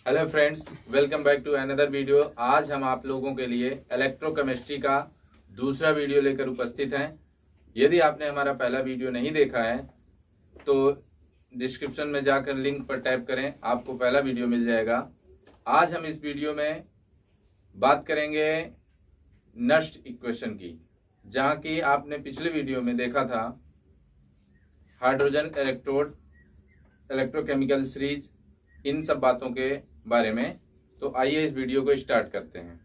Hello friends, welcome back to another video. आज हम आप लोगों के लिए इलेक्ट्रोकेमिस्ट्री का दूसरा वीडियो लेकर उपस्थित हैं। यदि आपने हमारा पहला वीडियो नहीं देखा है तो डिस्क्रिप्शन में जाकर लिंक पर टैप करें, आपको पहला वीडियो मिल जाएगा। आज हम इस वीडियो में बात करेंगे नस्ट इक्वेशन की, जहाँ की आपने पिछले वीडियो में देखा था हाइड्रोजन इलेक्ट्रोड, इलेक्ट्रोकेमिकल सीरीज, इन सब बातों के बारे में। तो आइए इस वीडियो को स्टार्ट करते हैं।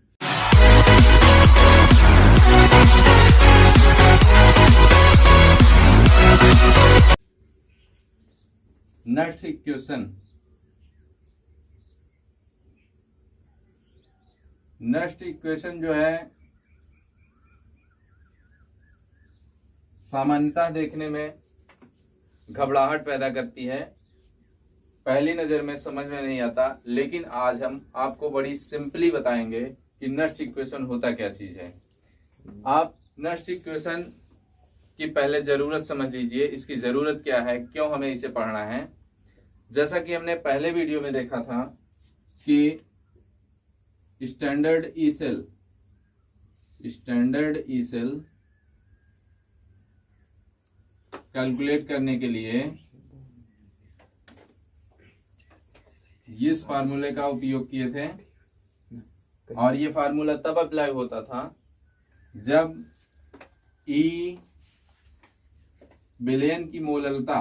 Nernst equation. नस्ट इक्वेशन जो है सामान्यतः देखने में घबराहट पैदा करती है, पहली नज़र में समझ में नहीं आता, लेकिन आज हम आपको बड़ी सिंपली बताएंगे कि नस्ट इक्वेशन होता क्या चीज़ है। आप नस्ट इक्वेशन की पहले ज़रूरत समझ लीजिए, इसकी ज़रूरत क्या है, क्यों हमें इसे पढ़ना है। जैसा कि हमने पहले वीडियो में देखा था कि स्टैंडर्ड ई सेल कैलकुलेट करने के लिए इस फार्मूले का उपयोग किए थे, और ये फार्मूला तब अप्लाई होता था जब ई विलयन की मोललता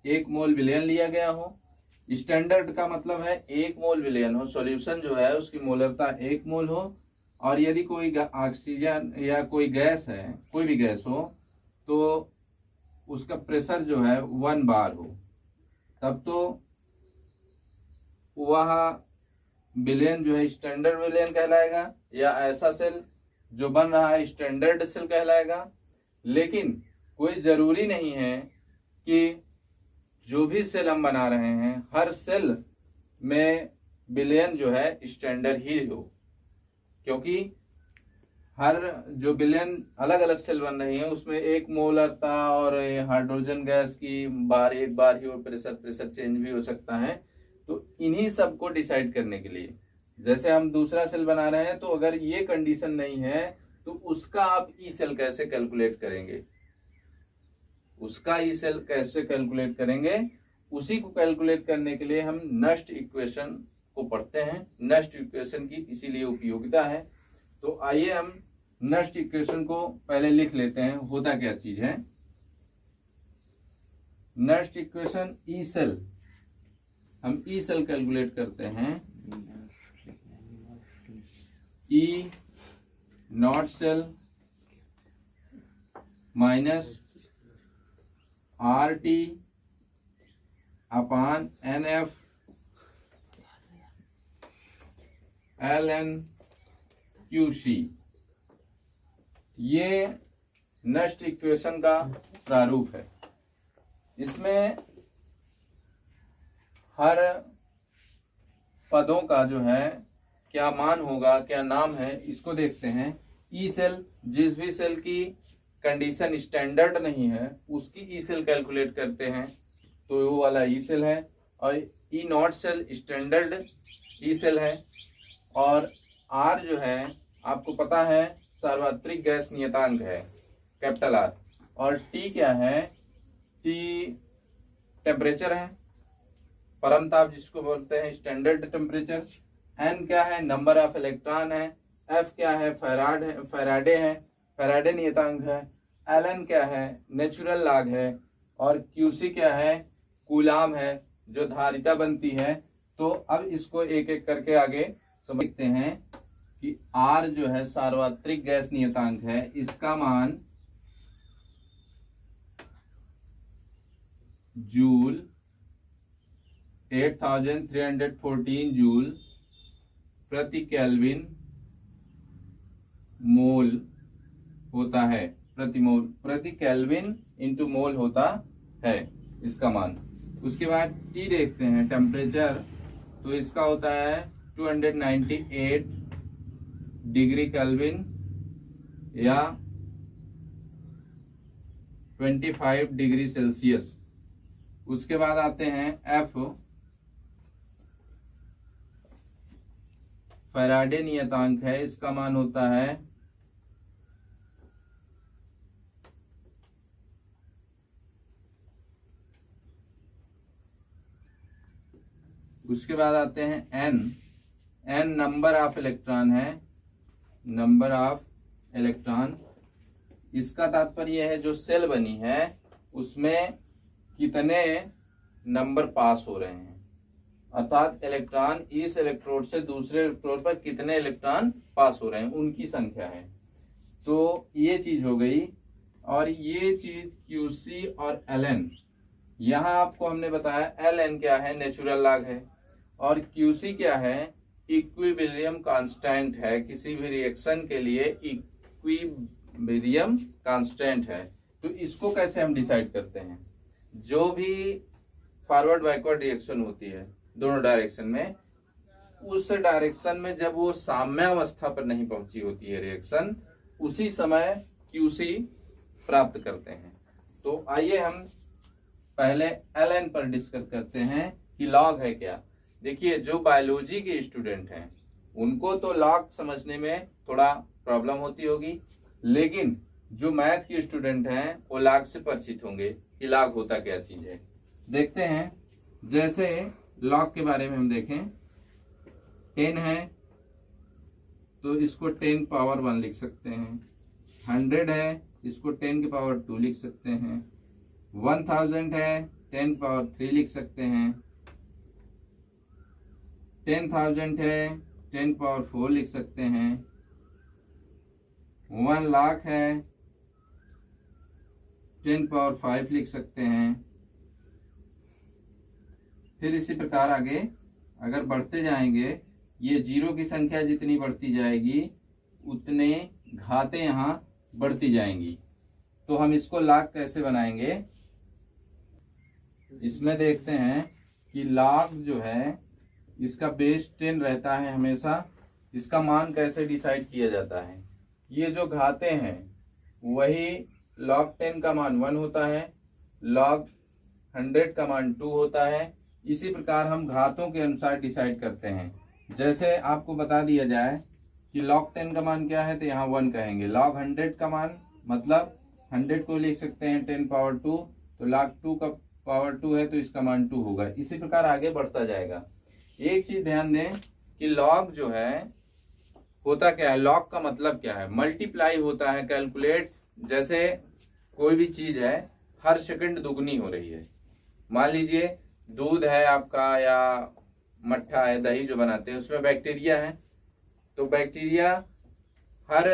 1 मोल विलयन लिया गया हो। स्टैंडर्ड का मतलब है 1 मोल विलयन हो, सॉल्यूशन जो है उसकी मोललता 1 मोल हो, और यदि कोई ऑक्सीजन या कोई गैस है, कोई भी गैस हो, तो उसका प्रेशर जो है 1 बार हो, तब तो वह विलयन जो है स्टैंडर्ड विलयन कहलाएगा, या ऐसा सेल जो बन रहा है स्टैंडर्ड सेल कहलाएगा। लेकिन कोई ज़रूरी नहीं है कि जो भी सेल हम बना रहे हैं हर सेल में विलयन जो है स्टैंडर्ड ही हो, क्योंकि हर जो विलयन अलग अलग सेल बन रही है उसमें एक मोलरता और हाइड्रोजन गैस की बार एक बार ही और प्रेशर चेंज भी हो सकता है। तो इन्हीं सब को डिसाइड करने के लिए, जैसे हम दूसरा सेल बना रहे हैं, तो अगर ये कंडीशन नहीं है तो उसका आप ई सेल कैसे कैलकुलेट करेंगे, उसी को कैलकुलेट करने के लिए हम नस्ट इक्वेशन को पढ़ते हैं। नस्ट इक्वेशन की इसीलिए उपयोगिता है। तो आइए हम नस्ट इक्वेशन को पहले लिख लेते हैं, होता क्या चीज है। नस्ट इक्वेशन ई सेल, हम ई सेल कैलकुलेट करते हैं। E naught cell minus RT upon NF ln QC। ये नस्ट इक्वेशन का प्रारूप है। इसमें हर पदों का जो है क्या मान होगा, क्या नाम है, इसको देखते हैं। ई सेल, जिस भी सेल की कंडीशन स्टैंडर्ड नहीं है उसकी ई सेल कैलकुलेट करते हैं, तो वो वाला ई सेल है। और E naught cell standard E cell है। और आर जो है आपको पता है सार्वत्रिक गैस नियतांक है, कैपिटल आर। और टी क्या है, टी टेम्परेचर है, परम ताप जिसको बोलते हैं स्टैंडर्ड टेम्परेचर। एन क्या है, नंबर ऑफ इलेक्ट्रॉन है। एफ क्या है, फैराडे है, फैराडे नियतांक है। एलन क्या है, नेचुरल लॉग है। और क्यूसी क्या है, कूलाम है, जो धारिता बनती है। तो अब इसको एक एक करके आगे समझते हैं कि आर जो है सार्वत्रिक गैस नियतांक है, इसका मान जूल 8314 जूल प्रति केल्विन मोल होता है, प्रति केल्विन इंटू मोल होता है इसका मान। उसके बाद टी देखते हैं, टेम्परेचर, तो इसका होता है 298 डिग्री केल्विन या 25 डिग्री सेल्सियस। उसके बाद आते हैं एफ, फैराडे नियतांक है, इसका मान होता है उसके बाद आते हैं एन नंबर ऑफ इलेक्ट्रॉन है, नंबर ऑफ इलेक्ट्रॉन। इसका तात्पर्य है जो सेल बनी है उसमें कितने नंबर पास हो रहे हैं, अर्थात इलेक्ट्रॉन इस इलेक्ट्रोड से दूसरे इलेक्ट्रोड पर कितने इलेक्ट्रॉन पास हो रहे हैं उनकी संख्या है। तो ये चीज हो गई। और ये चीज क्यूसी और एलएन, यहाँ आपको हमने बताया एलएन क्या है, नेचुरल लॉग है, और क्यूसी क्या है, इक्विलिब्रियम कांस्टेंट है, किसी भी रिएक्शन के लिए इक्विलिब्रियम कांस्टेंट है। तो इसको कैसे हम डिसाइड करते हैं, जो भी फॉरवर्ड बैकवर्ड रिएक्शन होती है दोनों डायरेक्शन में, उस डायरेक्शन में जब वो साम्यावस्था पर नहीं पहुंची होती है रिएक्शन, उसी समय क्यूसी प्राप्त करते हैं। तो आइए हम पहले एलएन पर डिस्कस करते हैं कि लॉग है क्या। देखिए, जो बायोलॉजी के स्टूडेंट हैं उनको तो लॉग समझने में थोड़ा प्रॉब्लम होती होगी, लेकिन जो मैथ के स्टूडेंट हैं वो लॉग से परिचित होंगे कि लॉग होता क्या चीज है। देखते हैं, जैसे लॉग के बारे में हम देखें, 10 है तो इसको 10 पावर 1 लिख सकते हैं, 100 है इसको 10 की पावर 2 लिख सकते हैं, 1000 है 10 पावर 3 लिख सकते हैं, 10,000 है 10 पावर 4 लिख सकते हैं, 1 लाख है 10 पावर 5 लिख सकते हैं। फिर इसी प्रकार आगे अगर बढ़ते जाएंगे, ये जीरो की संख्या जितनी बढ़ती जाएगी उतने घातें यहाँ बढ़ती जाएंगी। तो हम इसको लॉग कैसे बनाएंगे, इसमें देखते हैं कि लॉग जो है इसका बेस 10 रहता है हमेशा। इसका मान कैसे डिसाइड किया जाता है, ये जो घातें हैं वही log 10 का मान 1 होता है, log 100 का मान 2 होता है। इसी प्रकार हम घातों के अनुसार डिसाइड करते हैं। जैसे आपको बता दिया जाए कि log 10 का मान क्या है, तो यहाँ 1 कहेंगे। log 100 का मान मतलब 100 को लिख सकते हैं 10 पावर 2, तो log 2 का पावर 2 है तो इसका मान 2 होगा। इसी प्रकार आगे बढ़ता जाएगा। एक चीज ध्यान दें कि लॉग जो है होता क्या है, लॉग का मतलब क्या है, मल्टीप्लाई होता है, कैलकुलेट। जैसे कोई भी चीज है हर सेकंड दुगनी हो रही है, मान लीजिए दूध है आपका या मट्ठा है, दही जो बनाते हैं उसमें बैक्टीरिया है, तो बैक्टीरिया हर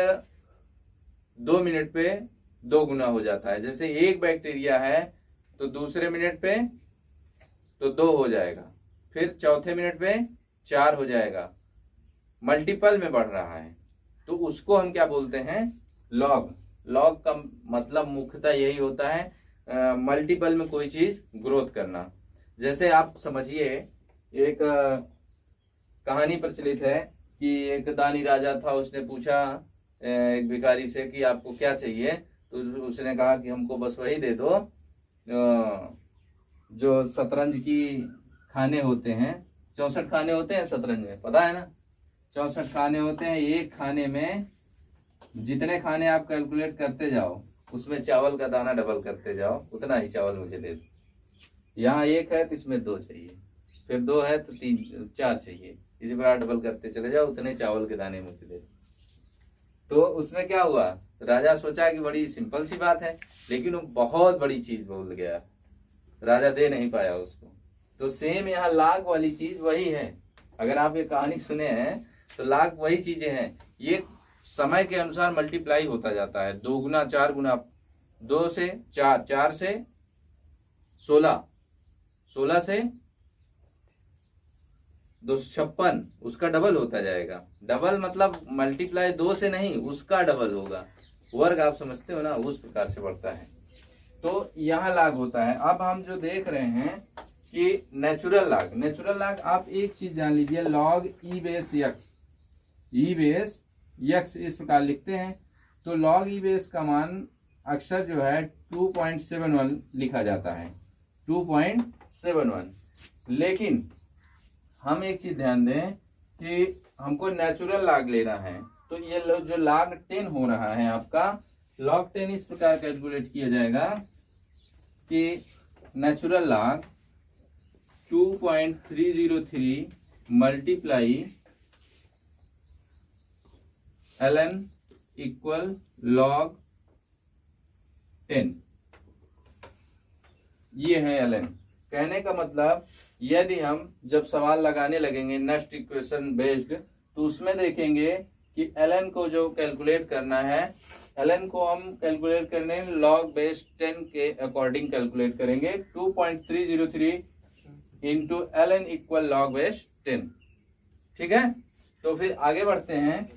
2 मिनट पे 2 गुना हो जाता है। जैसे एक बैक्टीरिया है तो दूसरे मिनट पे तो 2 हो जाएगा, फिर चौथे मिनट पे 4 हो जाएगा, मल्टीपल में बढ़ रहा है, तो उसको हम क्या बोलते हैं, लॉग। लॉग का मतलब मुख्यतः यही होता है मल्टीपल में कोई चीज ग्रोथ करना। जैसे आप समझिए, एक कहानी प्रचलित है कि एक दानी राजा था, उसने पूछा एक भिखारी से कि आपको क्या चाहिए, तो उसने कहा कि हमको बस वही दे दो जो शतरंज की खाने होते हैं, 64 खाने होते हैं शतरंज में, पता है ना, 64 खाने होते हैं। एक खाने में जितने खाने आप कैलकुलेट करते जाओ उसमें चावल का दाना डबल करते जाओ, उतना ही चावल मुझे दे दो। यहाँ 1 है तो इसमें 2 चाहिए, फिर 2 है तो 3 4 चाहिए, इसी प्रकार डबल करते चले जाओ, उतने चावल के दाने मुझे दे दो। तो उसमें क्या हुआ, राजा सोचा कि बड़ी सिंपल सी बात है, लेकिन वो बहुत बड़ी चीज बोल गया, राजा दे नहीं पाया उसको। तो सेम यहाँ लॉग वाली चीज वही है। अगर आप ये कहानी सुने हैं तो लॉग वही चीजें हैं, ये समय के अनुसार मल्टीप्लाई होता जाता है, 2 गुना 4 गुना, 2 से 4, 4 से 16, 16 से 256, उसका डबल होता जाएगा। डबल मतलब मल्टीप्लाई 2 से नहीं, उसका डबल होगा, वर्ग आप समझते हो ना, उस प्रकार से बढ़ता है। तो यहाँ लॉग होता है। अब हम जो देख रहे हैं कि नेचुरल लॉग, नेचुरल लॉग आप एक चीज जान लीजिए, लॉग ई बेस यक्स, ई बेस यक्स इस प्रकार लिखते हैं। तो लॉग ई बेस का मान अक्सर जो है 2.71 लिखा जाता है, 2.71। लेकिन हम एक चीज ध्यान दें कि हमको नेचुरल लॉग लेना है, तो ये जो log 10 हो रहा है आपका, log 10 इस प्रकार कैलकुलेट किया जाएगा कि natural log 2.303 multiply ln equal log 10। ये है ln। कहने का मतलब यदि हम जब सवाल लगाने लगेंगे नेक्स्ट इक्वेशन बेस्ड, तो उसमें देखेंगे कि ln को जो कैलकुलेट करना है, ln को हम कैलकुलेट करने log बेस 10 के अकॉर्डिंग कैलकुलेट करेंगे। 2.303 into ln equal log base 10। ठीक है, तो फिर आगे बढ़ते हैं।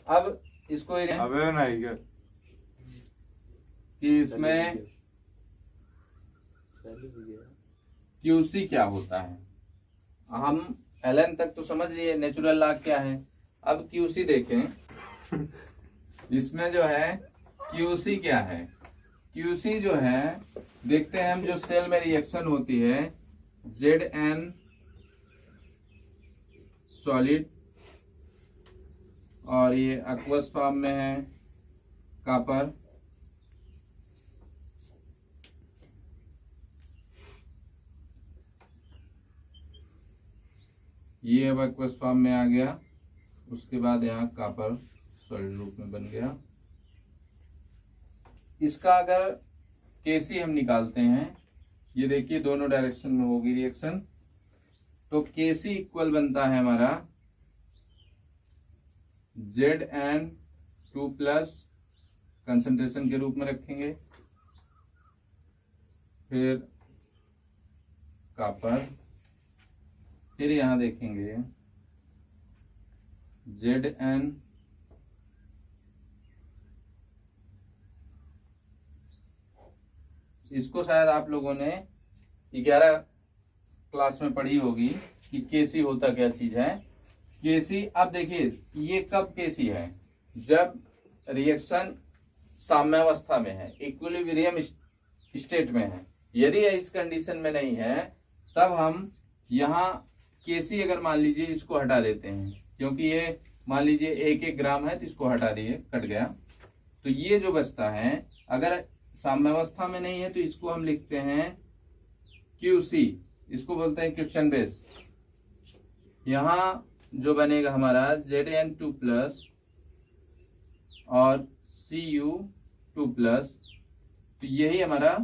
अब इसको कि इसमें QC क्या होता है। हम ln तक तो समझ लिए नेचुरल लॉग क्या है, अब QC देखें। इसमें जो है QC क्या है। QC जो है देखते हैं हम, जो सेल में रिएक्शन होती है Zn सॉलिड और ये एक्वस फॉर्म में है कॉपर, ये अब एक्वस फॉर्म में आ गया। उसके बाद यहाँ कॉपर सॉलिड रूप में बन गया। इसका अगर केसी हम निकालते हैं, ये देखिए दोनों डायरेक्शन में होगी रिएक्शन, तो केसी इक्वल बनता है हमारा Zn2 प्लस कंसंट्रेशन के रूप में रखेंगे, फिर कॉपर, फिर यहाँ देखेंगे Zn इसको शायद आप लोगों ने 11 क्लास में पढ़ी होगी कि केसी होता क्या चीज है। केसी, अब देखिए ये कब केसी है, जब रिएक्शन साम्यावस्था में है, इक्विलिब्रियम स्टेट में है। यदि इस कंडीशन में नहीं है, तब हम यहाँ केसी अगर मान लीजिए इसको हटा देते हैं, क्योंकि ये मान लीजिए 1-1 ग्राम है तो इसको हटा दिए, कट गया। तो ये जो बचता है, अगर साम्यावस्था में नहीं है तो इसको हम लिखते हैं QC, इसको बोलते हैं क्वेश्चन बेस। यहाँ जो बनेगा हमारा Zn2 प्लस और Cu2 प्लस, तो यही हमारा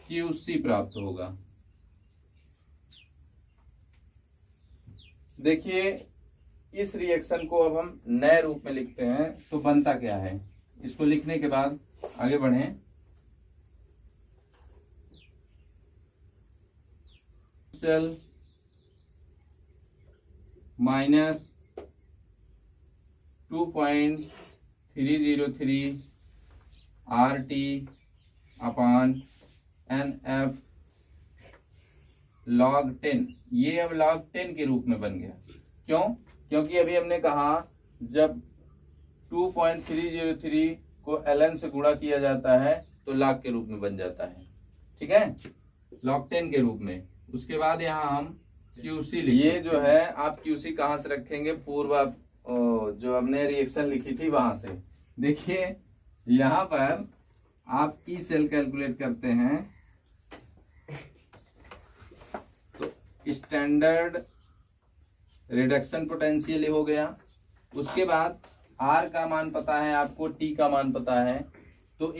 QC प्राप्त होगा। देखिए इस रिएक्शन को अब हम नए रूप में लिखते हैं, तो बनता क्या है। इसको लिखने के बाद आगे बढ़ें। सेल माइनस 2.303 RT अपान NF log 10, ये अब log 10 के रूप में बन गया। क्यों? क्योंकि अभी हमने कहा जब 2.303 को ln से गुणा किया जाता है तो log के रूप में बन जाता है। ठीक है, log 10 के रूप में। उसके बाद यहाँ हम QC लिखें। ये जो है आप QC कहाँ से रखेंगे, पूर्व जो हमने रिएक्शन लिखी थी वहां से। देखिए यहाँ पर आप ई सेल कैलकुलेट करते हैं तो स्टैंडर्ड रिडक्शन पोटेंशियल हो गया। उसके बाद R का मान पता है आपको, T का मान पता है, तो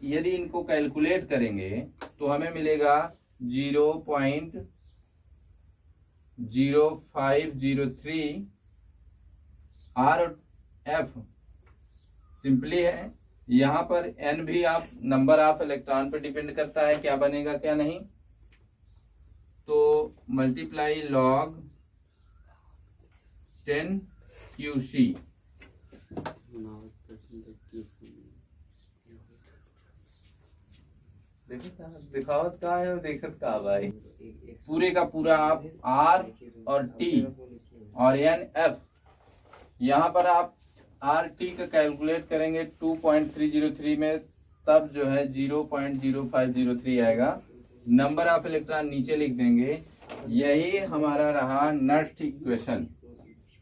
यदि इनको कैलकुलेट करेंगे तो हमें मिलेगा 0.0503। R और F सिंपली है। यहाँ पर N भी आप नंबर ऑफ इलेक्ट्रॉन पर डिपेंड करता है क्या बनेगा क्या नहीं, तो मल्टीप्लाई log 10 QC। दिखावत का है और देखत का भाई, पूरे का पूरा आप R और T और NF, यहाँ पर आप RT का कैलकुलेट करेंगे 2.303 में, तब जो है 0.0503 आएगा। नंबर ऑफ इलेक्ट्रॉन नीचे लिख देंगे। यही हमारा रहा नेक्स्ट इक्वेशन।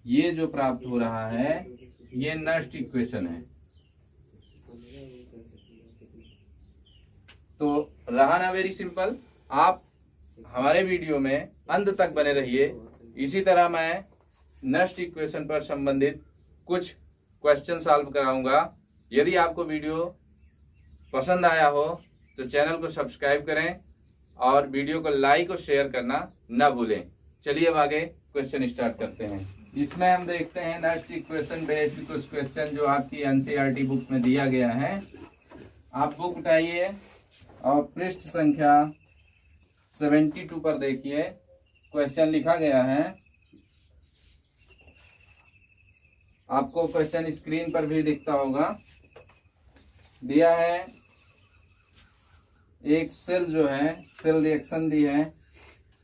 ये जो प्राप्त हो रहा है ये नस्ट इक्वेशन है। तो रहा ना वेरी सिंपल। आप हमारे वीडियो में अंत तक बने रहिए। इसी तरह मैं नस्ट इक्वेशन पर संबंधित कुछ क्वेश्चन सॉल्व कराऊंगा। यदि आपको वीडियो पसंद आया हो तो चैनल को सब्सक्राइब करें और वीडियो को लाइक और शेयर करना ना भूलें। चलिए अब आगे क्वेश्चन स्टार्ट करते हैं। इसमें हम देखते हैं नस्ट इक्वेशन बेस्ड कुछ क्वेश्चन जो आपकी एनसीईआरटी बुक में दिया गया है। आप बुक उठाइए और पृष्ठ संख्या 72 पर देखिए क्वेश्चन लिखा गया है। आपको क्वेश्चन स्क्रीन पर भी दिखता होगा। दिया है एक सेल जो है, सेल रिएक्शन दी है।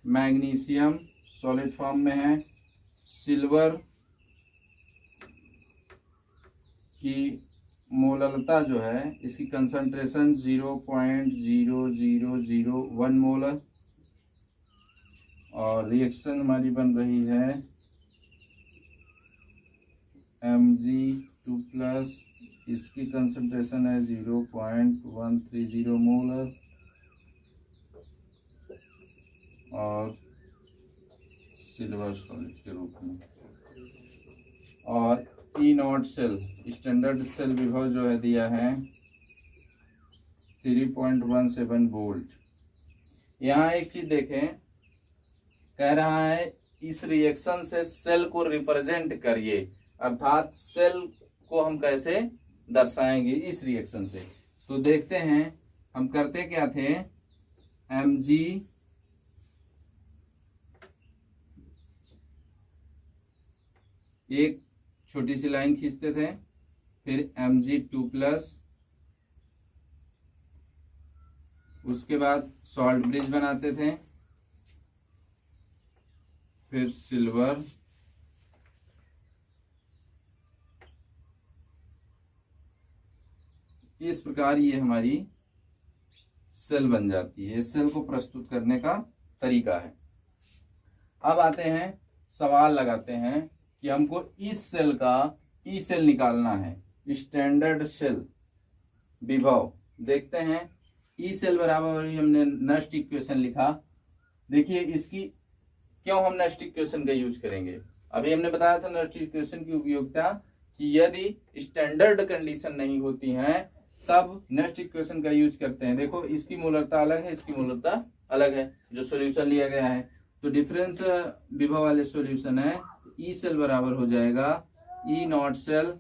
मैग्नीशियम सॉलिड फॉर्म में है, सिल्वर की मोलरता जो है इसकी कंसंट्रेशन 0.0001 मोलर और रिएक्शन हमारी बन रही है Mg2+, इसकी कंसंट्रेशन है 0.130 मोलर और सिल्वर सॉलिड के रूप में। और E naught cell standard cell विभव जो है दिया है 3.17 वोल्ट। यहाँ एक चीज देखें, कह रहा है इस रिएक्शन से सेल को रिप्रेजेंट करिए, अर्थात सेल को हम कैसे दर्शाएंगे इस रिएक्शन से। तो देखते हैं हम करते क्या थे। Mg एक छोटी सी लाइन खींचते थे, फिर Mg2+, उसके बाद सॉल्ट ब्रिज बनाते थे, फिर सिल्वर, इस प्रकार ये हमारी सेल बन जाती है। इस सेल को प्रस्तुत करने का तरीका है। अब आते हैं, सवाल लगाते हैं कि हमको इस सेल का ई सेल निकालना है, स्टैंडर्ड सेल विभव। देखते हैं ई सेल बराबर हमने नस्ट इक्वेशन लिखा। देखिए इसकी क्यों हम नस्ट इक्वेशन का यूज करेंगे। अभी हमने बताया था नस्ट इक्वेशन की उपयोगिता कि यदि स्टैंडर्ड कंडीशन नहीं होती हैं तब नस्ट इक्वेशन का यूज करते हैं। देखो इसकी मोलरता अलग है, इसकी मोलरता अलग है जो सॉल्यूशन लिया गया है। तो डिफरेंस विभव वाले सॉल्यूशन है, ई सेल बराबर हो जाएगा E naught cell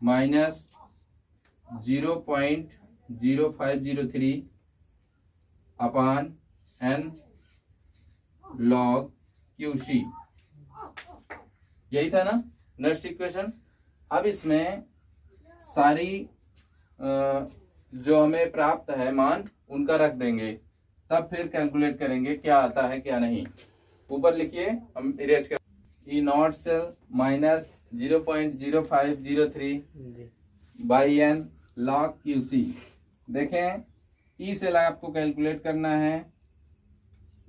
minus 0.0503 upon n log QC। यही था ना नेक्स्ट इक्वेशन। अब इसमें सारी जो हमें प्राप्त है मान उनका रख देंगे, तब फिर कैलकुलेट करेंगे क्या आता है क्या नहीं। ऊपर लिखिए, हम इरेज कर। E naught cell minus 0.0503 by n log QC। देखें ई सेल आपको कैलकुलेट करना है,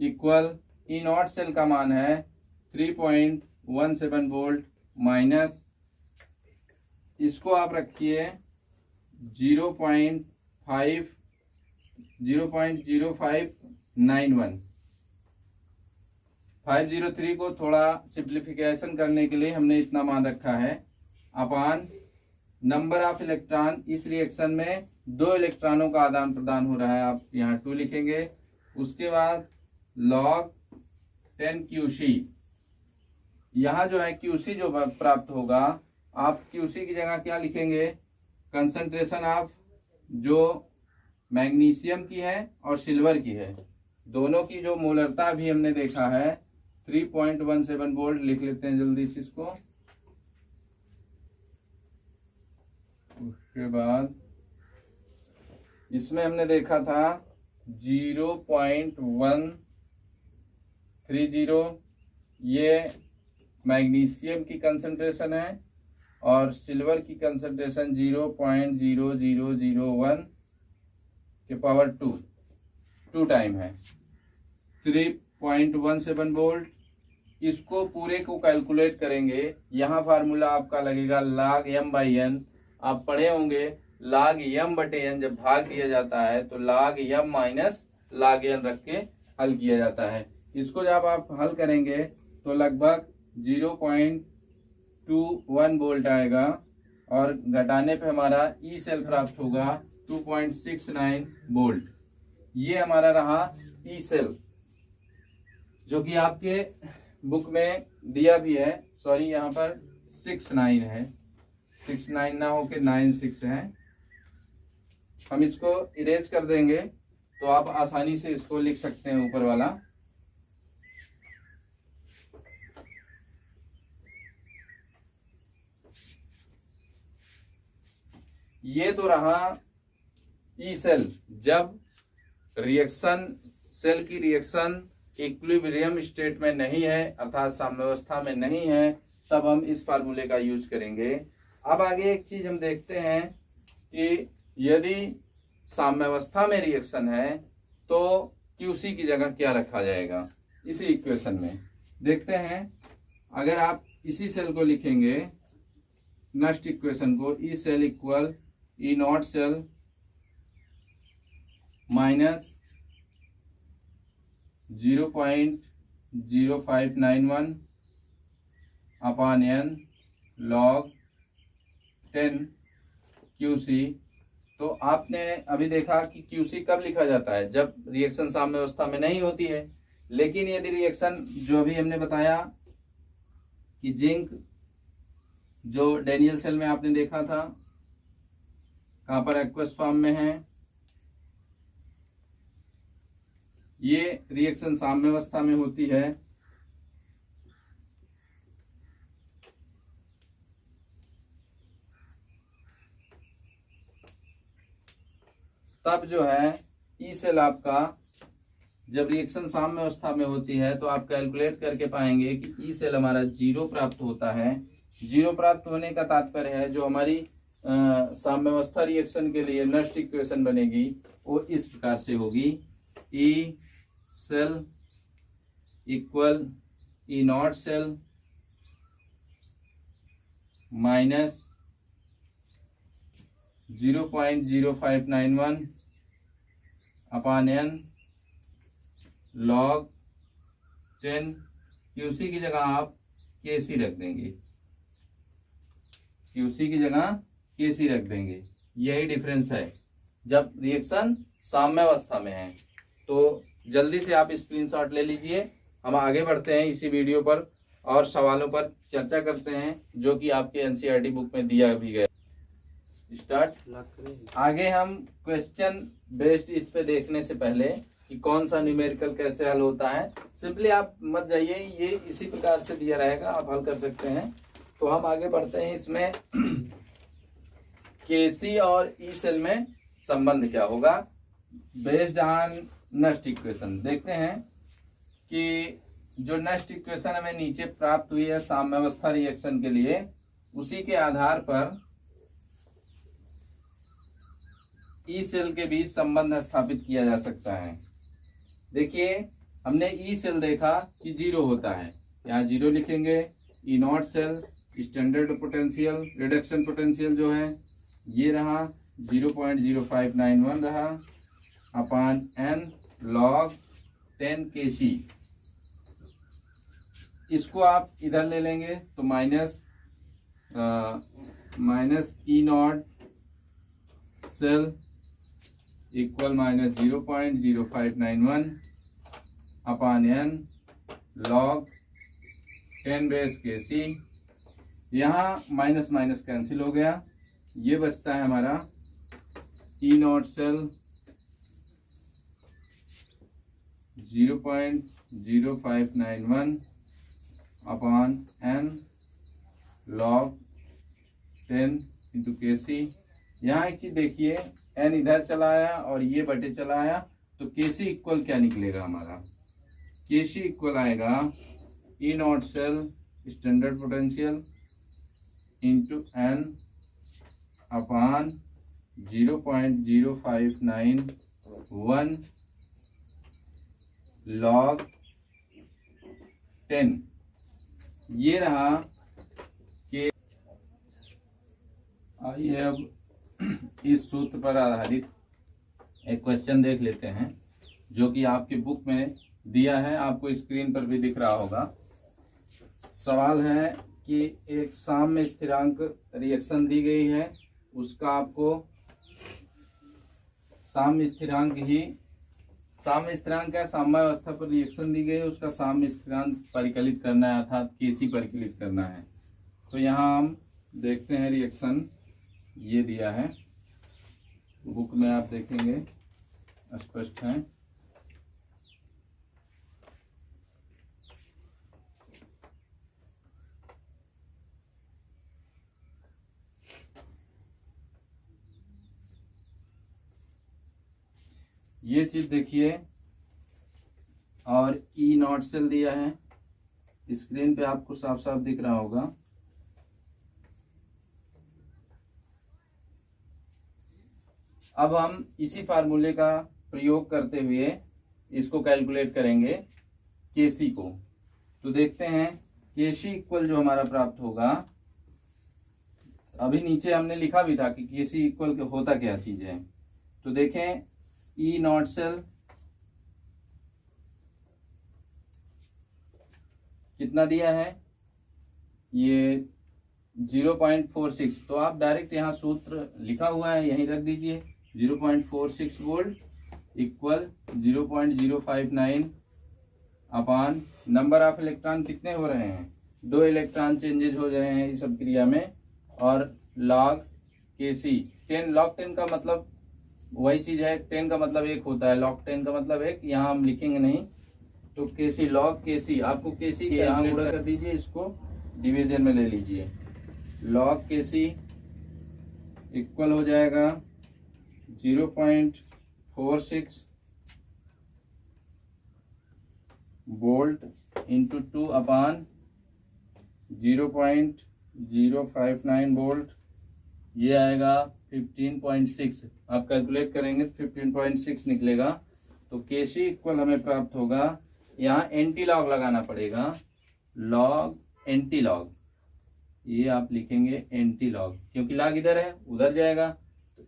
इक्वल ई नॉट सेल का मान है 3.17 वोल्ट माइनस इसको आप रखिए 0.0591। 503 को थोड़ा सिंप्लीफिकेशन करने के लिए हमने इतना मान रखा है, अपान नंबर ऑफ इलेक्ट्रॉन। इस रिएक्शन में 2 इलेक्ट्रॉनों का आदान प्रदान हो रहा है, आप यहाँ 2 लिखेंगे। उसके बाद log 10 QC। यहाँ जो है QC जो प्राप्त होगा, आप QC की जगह क्या लिखेंगे, कंसंट्रेशन ऑफ जो मैग्नीशियम की है और सिल्वर की है, दोनों की जो मोलरता भी हमने देखा है 3.17 वोल्ट। लिख लेते हैं जल्दी से इसको। उसके बाद इसमें हमने देखा था 0.130, ये मैग्नीशियम की कंसंट्रेशन है और सिल्वर की कंसंट्रेशन 0.0001 के पावर 2 टाइम है। 3.17 वोल्ट इसको पूरे को कैलकुलेट करेंगे, यहाँ फार्मूला आपका लगेगा log m/n। आप पढ़े होंगे log m/n जब भाग दिया जाता है तो log m minus log n रख के हल किया जाता है। इसको जब आप हल करेंगे तो लगभग 0.21 वोल्ट आएगा और घटाने पे हमारा ई सेल प्राप्त होगा 2.69 वोल्ट। ये हमारा रहा ई सेल, जो कि आपके बुक में दिया भी है। सॉरी, यहाँ पर 69 है, 69 ना होके 96 है। हम इसको इरेज कर देंगे तो आप आसानी से इसको लिख सकते हैं ऊपर वाला। ये तो रहा ई सेल। जब रिएक्शन सेल की रिएक्शन इक्विलिब्रियम स्टेट में नहीं है, अर्थात साम्यावस्था में नहीं है, तब हम इस फार्मूले का यूज करेंगे। अब आगे एक चीज हम देखते हैं कि यदि साम्यावस्था में रिएक्शन है तो क्यूसी की जगह क्या रखा जाएगा इसी इक्वेशन में। देखते हैं, अगर आप इसी सेल को लिखेंगे, नेक्स्ट इक्वेशन को, E cell equal E naught cell minus 0.0591 upon n log 10 QC। तो आपने अभी देखा कि QC कब लिखा जाता है, जब रिएक्शन साम्यावस्था में नहीं होती है। लेकिन यदि रिएक्शन, जो अभी हमने बताया कि जिंक जो डेनियल सेल में आपने देखा था, कहां पर एक्वस फॉर्म में है, ये रिएक्शन साम्यावस्था में होती है, तब जो है ई सेल आपका, जब रिएक्शन साम्यावस्था में होती है तो आप कैलकुलेट करके पाएंगे कि ई सेल हमारा 0 प्राप्त होता है। 0 प्राप्त होने का तात्पर्य है जो हमारी साम्यावस्था रिएक्शन के लिए नेक्स्ट इक्वेशन बनेगी वो इस प्रकार से होगी, E cell equal E naught cell minus 0.0591 upon n log 10। QC की जगह आप KC रख देंगे, QC की जगह KC रख देंगे। यही डिफरेंस है जब रिएक्शन साम्यावस्था में है। तो जल्दी से आप स्क्रीनशॉट ले लीजिए। हम आगे बढ़ते हैं इसी वीडियो पर और सवालों पर चर्चा करते हैं जो कि आपके एनसीईआरटी बुक में दिया भी गया। स्टार्ट। आगे हम क्वेश्चन बेस्ड इस पे देखने से पहले कि कौन सा न्यूमेरिकल कैसे हल होता है, सिंपली आप मत जाइए, ये इसी प्रकार से दिया रहेगा, आप हल कर सकते हैं। तो हम आगे बढ़ते हैं। इसमें केसी और ई सेल में संबंध क्या होगा बेस्ड ऑन नेक्स्ट इक्वेशन। देखते हैं कि जो नेक्स्ट इक्वेशन हमें नीचे प्राप्त हुई है साम्यावस्था रिएक्शन के लिए, उसी के आधार पर ई सेल के बीच संबंध स्थापित किया जा सकता है। देखिए, हमने ई सेल देखा कि 0 होता है, यहाँ 0 लिखेंगे। E naught cell standard potential, reduction potential जो है ये रहा 0.0591 रहा अपॉन n log 10 KC। इसको आप इधर ले लेंगे तो minus E naught cell equal minus 0.0591 upon n log 10 base KC। यहाँ माइनस माइनस कैंसिल हो गया, ये बचता है हमारा E naught cell 0.0591 upon n log 10 into KC। यहाँ एक चीज देखिए, n इधर चला आया और ये बटे चला आया, तो KC इक्वल क्या निकलेगा हमारा, KC इक्वल आएगा E naught cell standard potential into n upon 0.0591 log 10 ये रहा कि आइए अब इस सूत्र पर आधारित एक क्वेश्चन देख लेते हैं, जो कि आपकी बुक में दिया है, आपको स्क्रीन पर भी दिख रहा होगा। सवाल है कि एक साम्य स्थिरांक रिएक्शन दी गई है, उसका आपको साम्य स्थिरांक है, साम्यावस्था पर रिएक्शन दी गई है, उसका साम्य स्थिरांक परिकलित करना है, अर्थात केसी परिकलित करना है। तो यहाँ हम देखते हैं रिएक्शन ये दिया है, बुक में आप देखेंगे स्पष्ट है। ये चीज देखिए, और ई नॉट सेल दिया है, स्क्रीन पे आपको साफ साफ दिख रहा होगा। अब हम इसी फार्मूले का प्रयोग करते हुए इसको कैलकुलेट करेंगे केसी को। तो देखते हैं केसी इक्वल जो हमारा प्राप्त होगा, अभी नीचे हमने लिखा भी था कि केसी इक्वल होता क्या चीज है। तो देखें ई नॉट सेल कितना दिया है, ये 0.46। तो आप डायरेक्ट यहाँ सूत्र लिखा हुआ है यहीं रख दीजिए, 0.46 volt equal 0.059 upon number of electron कितने हो रहे हैं, 2 इलेक्ट्रॉन चेंजेज हो रहे हैं इस सब क्रिया में, और लॉग केसी 10। लॉग 10 का मतलब वही चीज है, 10 का मतलब 1 होता है, लॉग 10 का मतलब 1, यहाँ हम लिखेंगे नहीं। तो केसी लॉग केसी, आपको केसी यहाँ गुणा कर दीजिए, इसको डिवीजन में ले लीजिए। लॉग केसी इक्वल हो जाएगा 0.46 वोल्ट इंटू 2 अपान 0.059 वोल्ट, ये आएगा 15.6। आप कैलकुलेट करेंगे तो 15.6 निकलेगा। तो केसी इक्वल हमें प्राप्त होगा, यहाँ एंटी लॉग लगाना पड़ेगा, लॉग एंटी लॉग, ये आप लिखेंगे एंटी लॉग, क्योंकि लॉग इधर है उधर जाएगा। तो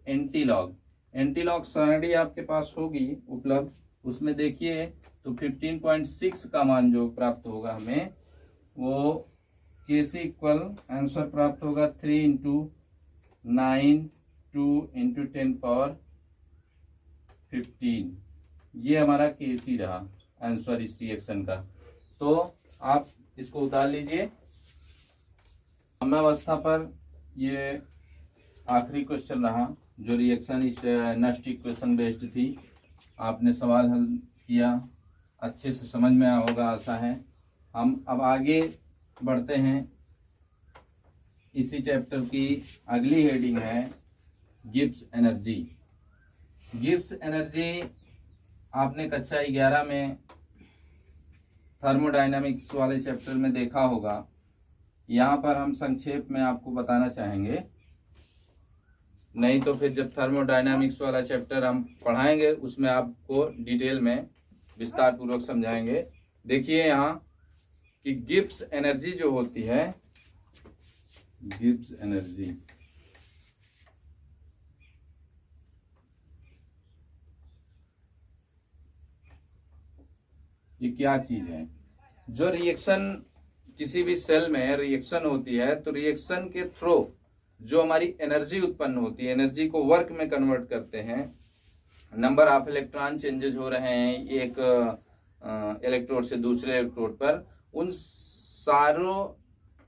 एंटी लॉग सारणी आपके पास होगी उपलब्ध, उसमें देखिए तो 15.6 का मान जो प्राप्त होगा हमें, वो केसी इक्वल आंसर प्राप्त होगा 3 इंटू 9 2 इंटू 10 पावर 15। ये हमारा केसी रहा आंसर इस रिएक्शन का। तो आप इसको उतार लीजिए। साम्यावस्था पर ये आखिरी क्वेश्चन रहा, जो रिएक्शन इस नेक्स्ट इक्वेशन बेस्ड थी। आपने सवाल हल किया, अच्छे से समझ में आया होगा आशा है। हम अब आगे बढ़ते हैं। इसी चैप्टर की अगली हेडिंग है गिब्स एनर्जी। गिब्स एनर्जी आपने कक्षा 11 में थर्मोडायनामिक्स वाले चैप्टर में देखा होगा। यहाँ पर हम संक्षेप में आपको बताना चाहेंगे, नहीं तो फिर जब थर्मोडायनामिक्स वाला चैप्टर हम पढ़ाएंगे उसमें आपको डिटेल में विस्तार पूर्वक समझाएंगे। देखिए यहाँ कि गिब्स एनर्जी जो होती है, गिब्स एनर्जी ये क्या चीज है। जो रिएक्शन किसी भी सेल में रिएक्शन होती है, तो रिएक्शन के थ्रू जो हमारी एनर्जी उत्पन्न होती है, एनर्जी को वर्क में कन्वर्ट करते हैं। नंबर ऑफ इलेक्ट्रॉन चेंजेज हो रहे हैं एक इलेक्ट्रोड से दूसरे इलेक्ट्रोड पर, उन सारों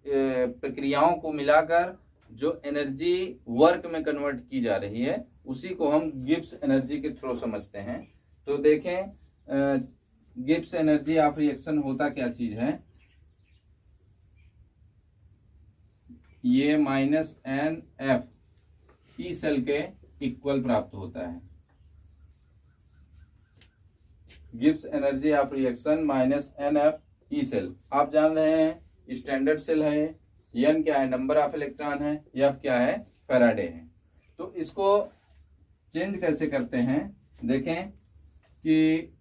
प्रक्रियाओं को मिलाकर जो एनर्जी वर्क में कन्वर्ट की जा रही है, उसी को हम गिब्स एनर्जी के थ्रू समझते हैं। तो देखें गिब्स एनर्जी ऑफ रिएक्शन होता क्या चीज है, ये -NF ई सेल के इक्वल प्राप्त होता है। Gibbs energy of reaction -NF E cell. आप जान रहे हैं स्टैंडर्ड सेल है, N क्या है नंबर ऑफ इलेक्ट्रॉन है, F क्या है फैराडे है। तो इसको चेंज कैसे करते हैं, देखें कि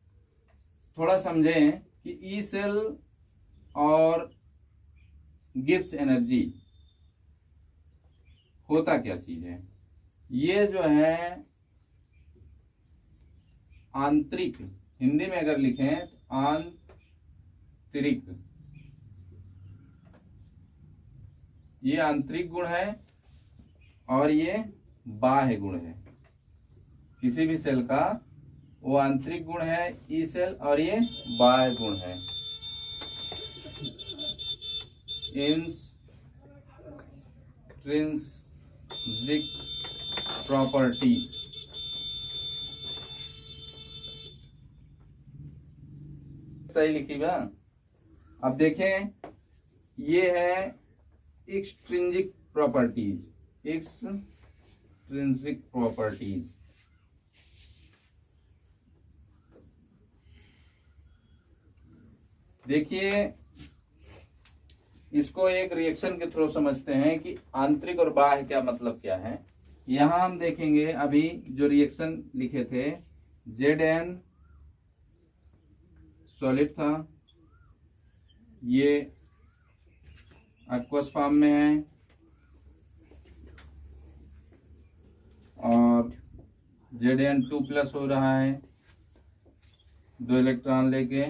थोड़ा समझें कि ई सेल और गिब्स एनर्जी होता क्या चीज है? ये जो है आंतरिक, हिंदी में अगर लिखें तो आंतरिक, ये आंतरिक गुण है और ये बाह्य गुण है। किसी भी सेल का वो आंतरिक गुण है ई सेल और ये बाह्य गुण है इंट्रिंसिक प्रॉपर्टी। सही लिखी बा। अब देखें, ये है एक्सट्रिंसिक प्रॉपर्टीज, एक्सट्रिंसिक प्रॉपर्टीज। देखिए, इसको एक रिएक्शन के थ्रू समझते हैं कि आंतरिक और बाह्य क्या मतलब क्या है। यहां हम देखेंगे अभी जो रिएक्शन लिखे थे, Zn सॉलिड था, ये एक्वस फॉर्म में है और Zn2+ हो रहा है, 2 इलेक्ट्रॉन लेके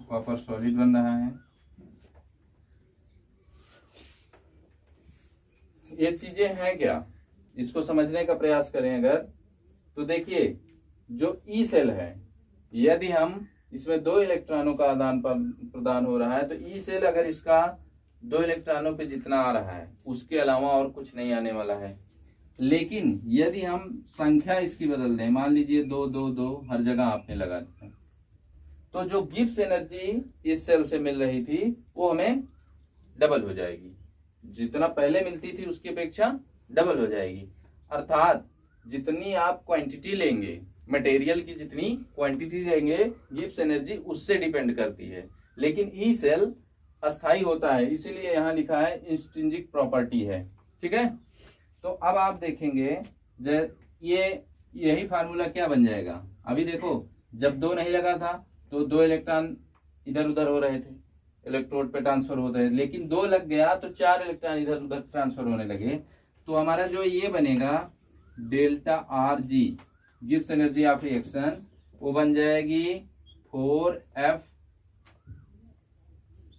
कॉपर सॉलिड बन रहा है। ये चीजें हैं क्या, इसको समझने का प्रयास करें अगर, तो देखिए जो ई सेल है, यदि हम इसमें 2 इलेक्ट्रॉनों का आदान प्रदान हो रहा है तो ई सेल अगर इसका 2 इलेक्ट्रॉनों पे जितना आ रहा है उसके अलावा और कुछ नहीं आने वाला है। लेकिन यदि हम संख्या इसकी बदल दें, मान लीजिए 2 2 2 हर जगह आपने लगा दिया, तो जो गिब्स एनर्जी इस सेल से मिल रही थी वो हमें डबल हो जाएगी, जितना पहले मिलती थी उसकी अपेक्षा डबल हो जाएगी। अर्थात जितनी आप क्वांटिटी लेंगे, मटेरियल की जितनी क्वांटिटी लेंगे, गिब्स एनर्जी उससे डिपेंड करती है। लेकिन ई सेल अस्थाई होता है, इसीलिए यहां लिखा है इंट्रिंसिक प्रॉपर्टी है। ठीक है, तो अब आप देखेंगे यही फार्मूला क्या बन जाएगा। अभी देखो, जब 2 नहीं लगा था तो 2 इलेक्ट्रॉन इधर उधर हो रहे थे, इलेक्ट्रोड पे ट्रांसफर होते हैं, लेकिन 2 लग गया तो 4 इलेक्ट्रॉन इधर उधर ट्रांसफर होने लगे। तो हमारा जो ये बनेगा delta R G, Gibbs energy of reaction, वो बन जाएगी 4F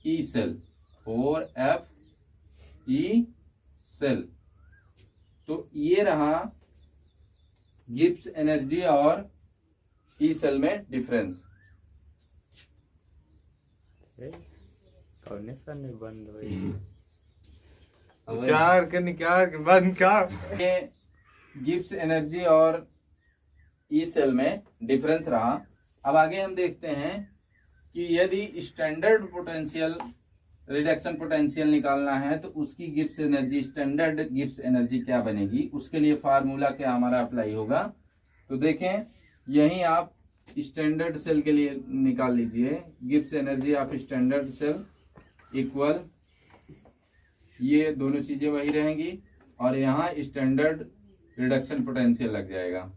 E cell, 4F E cell. तो ये रहा गिब्स एनर्जी और ई सेल में डिफरेंस। बंद चार के निकाल के बंद कर। ये गिब्स एनर्जी और ई सेल में डिफरेंस रहा। अब आगे हम देखते हैं कि यदि स्टैंडर्ड पोटेंशियल, रिडक्शन पोटेंशियल निकालना है तो उसकी Gibbs energy, standard Gibbs energy क्या बनेगी, उसके लिए फार्मूला क्या हमारा अप्लाई होगा। तो देखें, यहीं आप स्टैंडर्ड सेल के लिए निकाल लीजिए, Gibbs energy of standard cell equal, ये दोनों चीजें वही रहेंगी और यहाँ स्टैंडर्ड रिडक्शन पोटेंशियल लग जाएगा।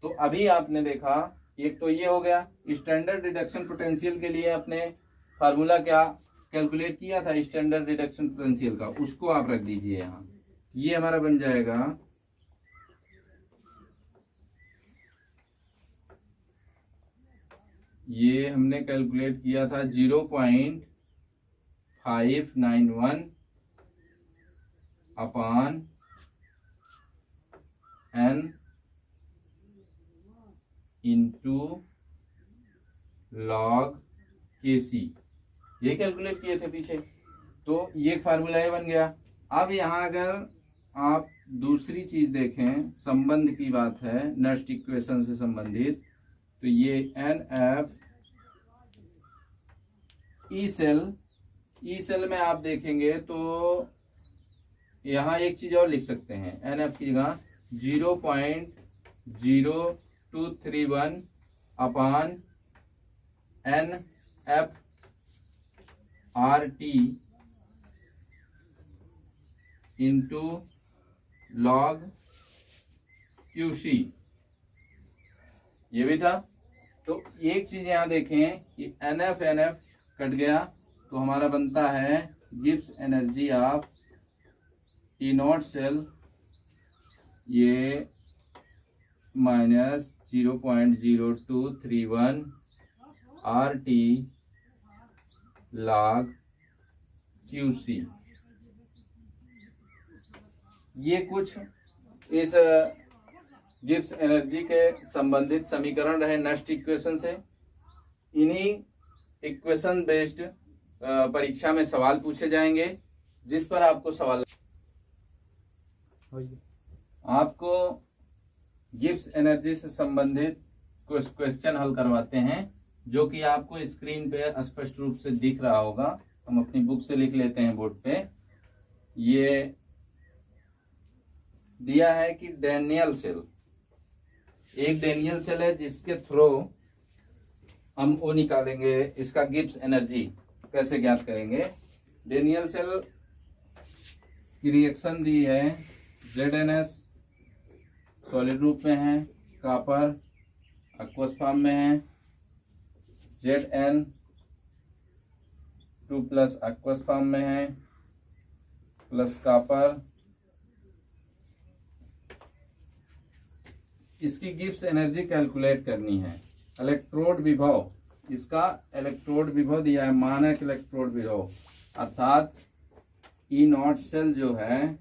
तो अभी आपने देखा, एक तो ये हो गया, स्टैंडर्ड रिडक्शन पोटेंशियल के लिए आपने फार्मूला क्या कैलकुलेट किया था स्टैंडर्ड रिडक्शन पोटेंशियल का, उसको आप रख दीजिए यहाँ। ये हमारा बन जाएगा ये हमने कैलकुलेट किया था 0.591 upon n into log kc, ये कैलकुलेट किए थे पीछे। तो ये फार्मूला ये बन गया। अब यहाँ अगर आप दूसरी चीज देखें, संबंध की बात है, नस्ट इक्वेशन से संबंधित, तो ये NF ई सेल में आप देखेंगे तो यहाँ एक चीज और लिख सकते हैं, NF की जगह 0.0231 upon NF RT into log QC, ये भी था। तो एक चीज यहां देखें कि NF कट गया तो हमारा बनता है Gibbs energy of E naught cell ये -0.0231 RT log QC। ये कुछ इस गिब्स एनर्जी के संबंधित समीकरण रहे नस्ट इक्वेशन से। इन्हीं इक्वेशन बेस्ड परीक्षा में सवाल पूछे जाएंगे, जिस पर आपको सवाल आपको गिब्स एनर्जी से संबंधित कुछ क्वेश्चन हल करवाते हैं, जो कि आपको स्क्रीन पे स्पष्ट रूप से दिख रहा होगा। हम अपनी बुक से लिख लेते हैं बोर्ड पे। ये दिया है कि डैनियल सेल, एक डैनियल सेल है जिसके थ्रू हम वो निकालेंगे, इसका गिब्स एनर्जी कैसे ज्ञात करेंगे। डैनियल सेल की रिएक्शन दी है ZnS सॉलिड रूप में है, कॉपर एक्वस फॉर्म में है, Zn2+ एक्वस फॉर्म में है प्लस कॉपर। इसकी गिब्स एनर्जी कैलकुलेट करनी है। इलेक्ट्रोड विभव, इसका इलेक्ट्रोड विभव दिया है, मानक इलेक्ट्रोड विभव, अर्थात ई नॉट सेल जो है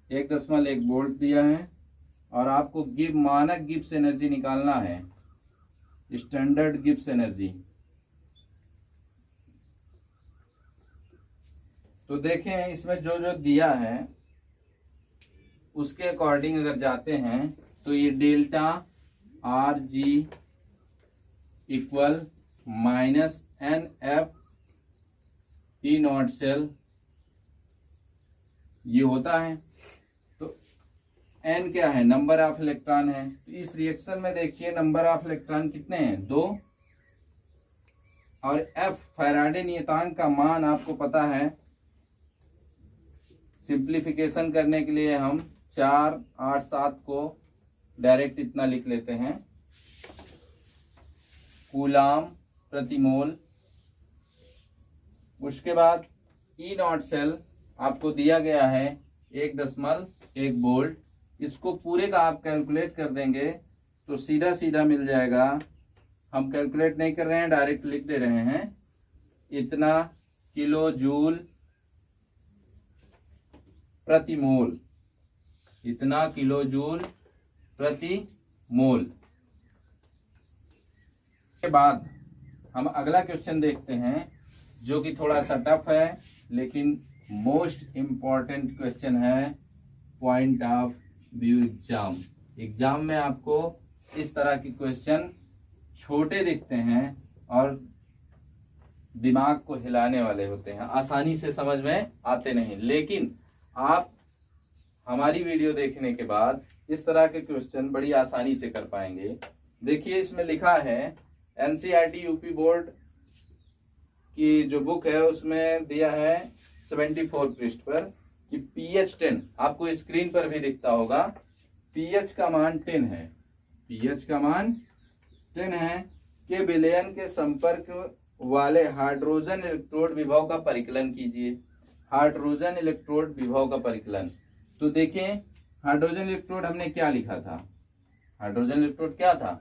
1.1 वोल्ट दिया है, और आपको मानक गिब्स एनर्जी निकालना है, स्टैंडर्ड गिब्स एनर्जी। तो देखें इसमें जो जो दिया है उसके अकॉर्डिंग अगर जाते हैं तो ये delta RG equal -NF E naught cell ये होता है। तो N क्या है, नंबर ऑफ इलेक्ट्रॉन है। तो इस रिएक्शन में देखिए नंबर ऑफ इलेक्ट्रॉन कितने हैं, 2, और F फैराडे नियतांक का मान आपको पता है। सिंप्लीफिकेशन करने के लिए हम 4, 8, 7 को डायरेक्ट इतना लिख लेते हैं, कूलाम प्रति मोल। उसके बाद ई नॉट सेल आपको दिया गया है 1.1 वोल्ट। इसको पूरे का आप कैलकुलेट कर देंगे तो सीधा सीधा मिल जाएगा। हम कैलकुलेट नहीं कर रहे हैं, डायरेक्ट लिख दे रहे हैं, इतना किलो जूल प्रति मोल, इतना किलो जूल प्रति मोल। के बाद हम अगला क्वेश्चन देखते हैं, जो कि थोड़ा सा टफ है लेकिन मोस्ट इम्पॉर्टेंट क्वेश्चन है point of view exam. Exam में आपको इस तरह के क्वेश्चन छोटे दिखते हैं और दिमाग को हिलाने वाले होते हैं, आसानी से समझ में आते नहीं, लेकिन आप हमारी वीडियो देखने के बाद इस तरह के क्वेश्चन बड़ी आसानी से कर पाएंगे। देखिए इसमें लिखा है NCERT यूपी बोर्ड की जो बुक है उसमें दिया है 74 पृष्ठ पर कि pH 10, आपको स्क्रीन पर भी दिखता होगा, pH का मान 10 है, pH का मान 10 है के विलयन के संपर्क वाले हाइड्रोजन इलेक्ट्रोड विभव का परिकलन कीजिए। हाइड्रोजन इलेक्ट्रोड विभव का परिकलन, तो देखें हाइड्रोजन इलेक्ट्रोड हमने क्या लिखा था, हाइड्रोजन इलेक्ट्रोड क्या था,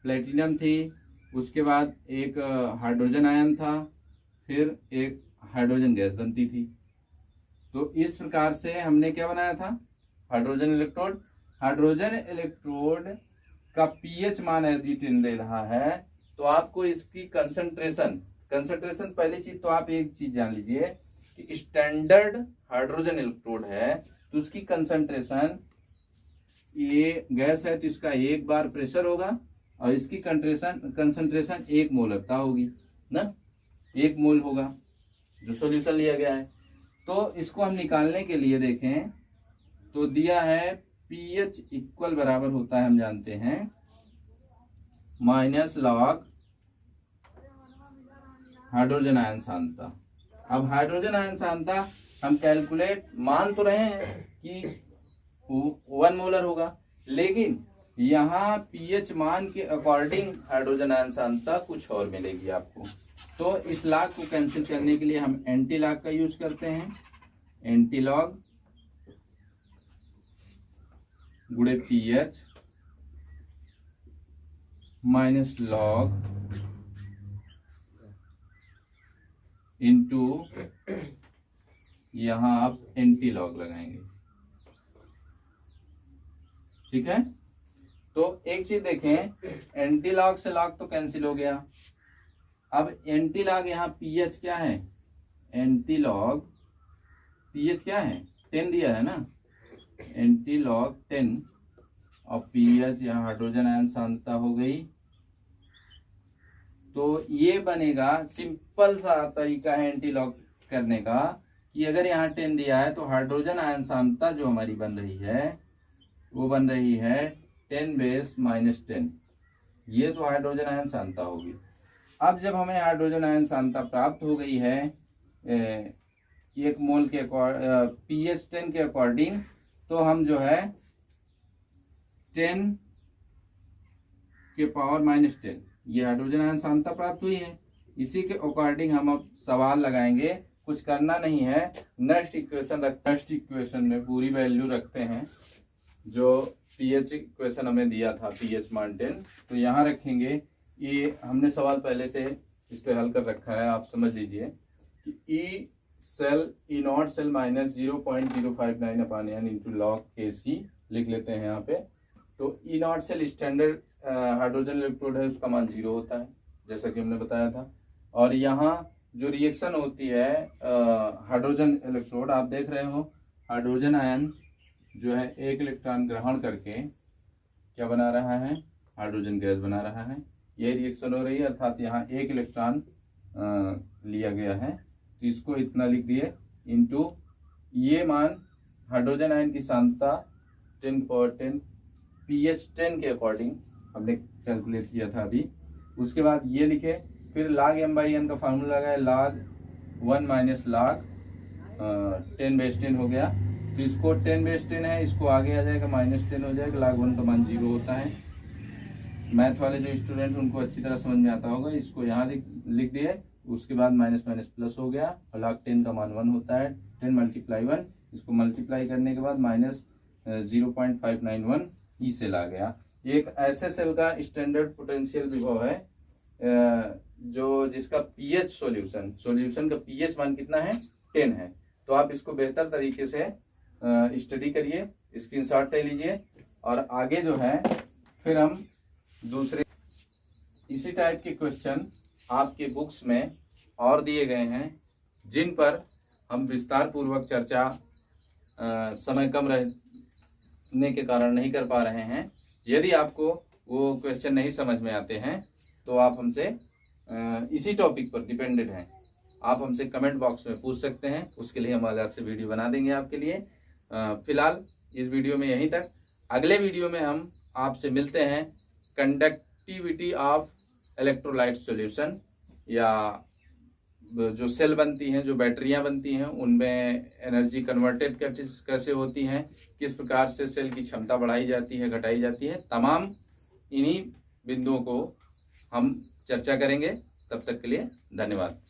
प्लेटिनम थी, उसके बाद एक हाइड्रोजन आयन था, फिर एक हाइड्रोजन गैस बनती थी। तो इस प्रकार से हमने क्या बनाया था, हाइड्रोजन इलेक्ट्रोड। हाइड्रोजन इलेक्ट्रोड का पीएच मान यदि 10 दे रहा है तो आपको इसकी कंसंट्रेशन पहली चीज तो आप एक चीज जान लीजिए कि स्टैंडर्ड हाइड्रोजन इलेक्ट्रोड है तो उसकी कंसंट्रेशन, ये गैस है तो इसका 1 बार प्रेशर होगा और इसकी कंसंट्रेशन 1 मोलरता होगी ना, 1 मोल होगा जो सॉल्यूशन लिया गया है। तो इसको हम निकालने के लिए देखें तो दिया है पीएच इक्वल बराबर होता है, हम जानते हैं, -log हाइड्रोजन आयन सांद्रता। अब हाइड्रोजन आयन सांद्रता हम कैलकुलेट मान तो रहे हैं कि 1 मोलर होगा, लेकिन यहाँ पीएच मान के अकॉर्डिंग हाइड्रोजन आयन सांद्रता कुछ और मिलेगी आपको। तो इस लॉग को कैंसिल करने के लिए हम एंटी लॉग का यूज करते हैं। एंटी लॉग गुणे पीएच माइनस लॉग इंटू, यहां आप एंटी लॉग लगाएंगे। ठीक है, तो एक चीज देखें, एंटी लॉग से लॉग तो कैंसिल हो गया। अब एंटी लॉग यहाँ पीएच क्या है, एंटी लॉग पीएच क्या है 10 दिया है ना, एंटी लॉग 10 और पीएच यहाँ हाइड्रोजन आयन सांद्रता हो गई। तो ये बनेगा, सिंपल सा तरीका है एंटी लॉग करने का कि अगर यहाँ 10 दिया है तो हाइड्रोजन आयन सांद्रता जो हमारी बन रही है वो बन रही है 10 बेस माइनस 10। ये तो हाइड्रोजन आयन सांद्रता होगी। अब जब हमें हाइड्रोजन आयन सांद्रता प्राप्त हो गई है 1 मोल के पीएच 10 के अकॉर्डिंग, तो हम जो है 10 के पावर माइनस 10 ये हाइड्रोजन आयन सांद्रता प्राप्त हुई है। इसी के अकॉर्डिंग हम अब सवाल लगाएंगे, कुछ करना नहीं है, नेक्स्ट इक्वेशन में पूरी वैल्यू रखते हैं जो पीएच इक्वेशन हमें दिया था, पीएच मान 10, तो यहाँ रखेंगे। ये हमने सवाल पहले से इस पे हल कर रखा है, आप समझ लीजिए कि E cell E naught cell minus 0.059 upon n into log K C लिख लेते हैं यहाँ पे। तो E naught cell standard hydrogen electrode है, उसका मान 0 होता है जैसा कि हमने बताया था। और यहाँ जो रिएक्शन होती है हाइड्रोजन इलेक्ट्रोड, आप देख रहे हो हाइड्रोजन आयन जो है 1 इलेक्ट्रॉन ग्रहण करके क्या बना रहा है, हाइड्रोजन गैस बना रहा है। ये रिएक्शन हो रही है, अर्थात यहाँ 1 इलेक्ट्रॉन लिया गया है, तो इसको इतना लिख दिए इंटू ये मान हाइड्रोजन आयन की सांद्रता 10 पीएच 10 के अकॉर्डिंग हमने कैलकुलेट किया था अभी। उसके बाद ये लिखे, फिर log m/n का फार्मूला लगाए, log 1 माइनस log 10 बेस 10 हो गया। तो इसको 10 बेस 10 है, इसको आगे आ जाएगा माइनस 10 हो जाएगा, log 1 का मान 0 होता है। मैथ वाले जो स्टूडेंट उनको अच्छी तरह समझ में आता होगा, इसको यहाँ लिख दिए, उसके बाद माइनस माइनस प्लस हो गया और log 10 का मान 1 होता है। 10 मल्टीप्लाई 1, इसको मल्टीप्लाई करने के बाद माइनस 0.591 ई सेल आ गया। एक ऐसे सेल का स्टैंडर्ड पोटेंशियल विभव है जो जिसका पीएच सॉल्यूशन का पीएच मान कितना है 10 है। तो आप इसको बेहतर तरीके से स्टडी करिए, स्क्रीनशॉट ले लीजिए, और आगे जो है फिर हम दूसरे इसी टाइप के क्वेश्चन आपके बुक्स में और दिए गए हैं, जिन पर हम विस्तार पूर्वक चर्चा समय कम रहने के कारण नहीं कर पा रहे हैं। यदि आपको वो क्वेश्चन नहीं समझ में आते हैं तो आप हमसे इसी टॉपिक पर डिपेंडेड हैं, आप हमसे कमेंट बॉक्स में पूछ सकते हैं, उसके लिए हम अलग से वीडियो बना देंगे आपके लिए। फिलहाल इस वीडियो में यहीं तक। अगले वीडियो में हम आपसे मिलते हैं कंडक्टिविटी ऑफ इलेक्ट्रोलाइट सॉल्यूशन, या जो सेल बनती हैं, जो बैटरियां बनती हैं, उनमें एनर्जी कन्वर्टेड कैसे होती हैं, किस प्रकार से सेल की क्षमता बढ़ाई जाती है, घटाई जाती है, तमाम इन्हीं बिंदुओं को हम चर्चा करेंगे। तब तक के लिए धन्यवाद।